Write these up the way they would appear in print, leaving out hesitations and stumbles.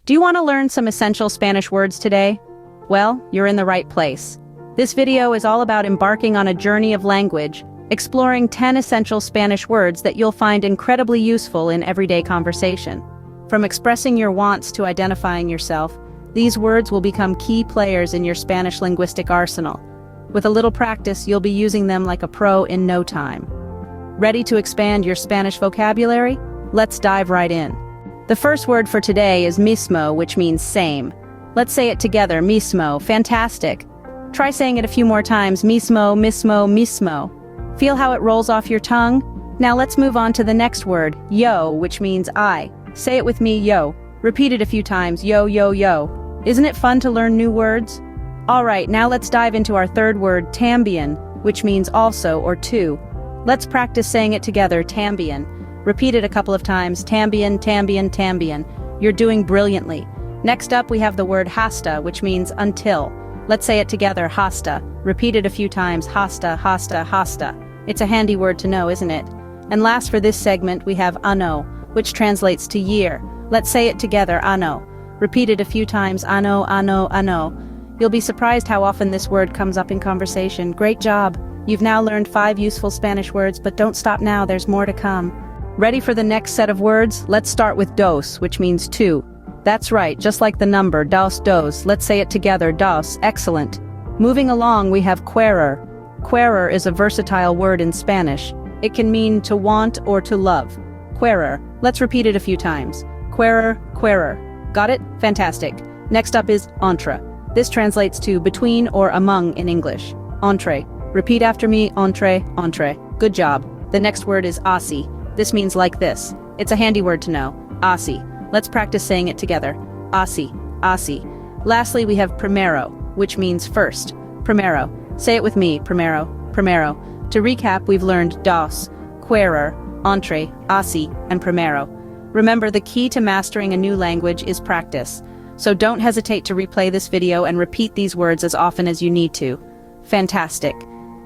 Do you want to learn some essential Spanish words today? Well, you're in the right place. This video is all about embarking on a journey of language, exploring 10 essential Spanish words that you'll find incredibly useful in everyday conversation. From expressing your wants to identifying yourself, these words will become key players in your Spanish linguistic arsenal. With a little practice, you'll be using them like a pro in no time. Ready to expand your Spanish vocabulary? Let's dive right in. The first word for today is mismo, which means same. Let's say it together, mismo. Fantastic. Try saying it a few more times, mismo, mismo, mismo. Feel how it rolls off your tongue? Now let's move on to the next word, yo, which means I. Say it with me, yo. Repeat it a few times, yo, yo, yo. Isn't it fun to learn new words? Alright, now let's dive into our third word, también, which means also or too. Let's practice saying it together, también. Repeat it a couple of times, también, también, también. You're doing brilliantly. Next up we have the word hasta, which means until. Let's say it together, hasta. Repeat it a few times, hasta, hasta, hasta. It's a handy word to know, isn't it? And last for this segment we have ano, which translates to year. Let's say it together, ano. Repeat it a few times, ano, ano, ano. You'll be surprised how often this word comes up in conversation. Great job! You've now learned 5 useful Spanish words, but don't stop now, there's more to come. Ready for the next set of words? Let's start with dos, which means two. That's right, just like the number, dos, dos. Let's say it together, dos. Excellent. Moving along, we have querer. Querer is a versatile word in Spanish. It can mean to want or to love. Querer. Let's repeat it a few times. Querer, querer. Got it? Fantastic. Next up is entre. This translates to between or among in English. Entre. Repeat after me, entre, entre. Good job. The next word is así. This means like this. It's a handy word to know. Así. Let's practice saying it together. Así, así. Lastly, we have primero, which means first. Primero. Say it with me, primero, primero. To recap, we've learned dos, querer, entre, así, and primero. Remember, the key to mastering a new language is practice. So don't hesitate to replay this video and repeat these words as often as you need to. Fantastic.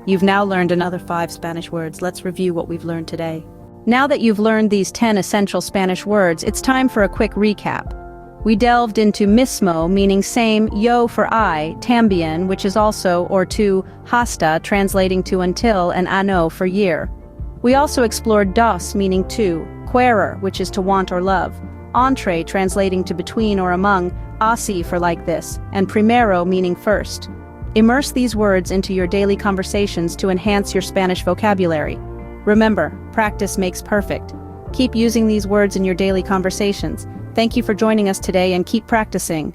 You've now learned another 5 Spanish words. Let's review what we've learned today. Now that you've learned these 10 essential Spanish words, it's time for a quick recap. We delved into mismo, meaning same, yo for I, también, which is also or to, hasta, translating to until, and ano for year. We also explored dos, meaning to, querer, which is to want or love, entre, translating to between or among, así for like this, and primero, meaning first. Immerse these words into your daily conversations to enhance your Spanish vocabulary. Remember, practice makes perfect. Keep using these words in your daily conversations. Thank you for joining us today and keep practicing.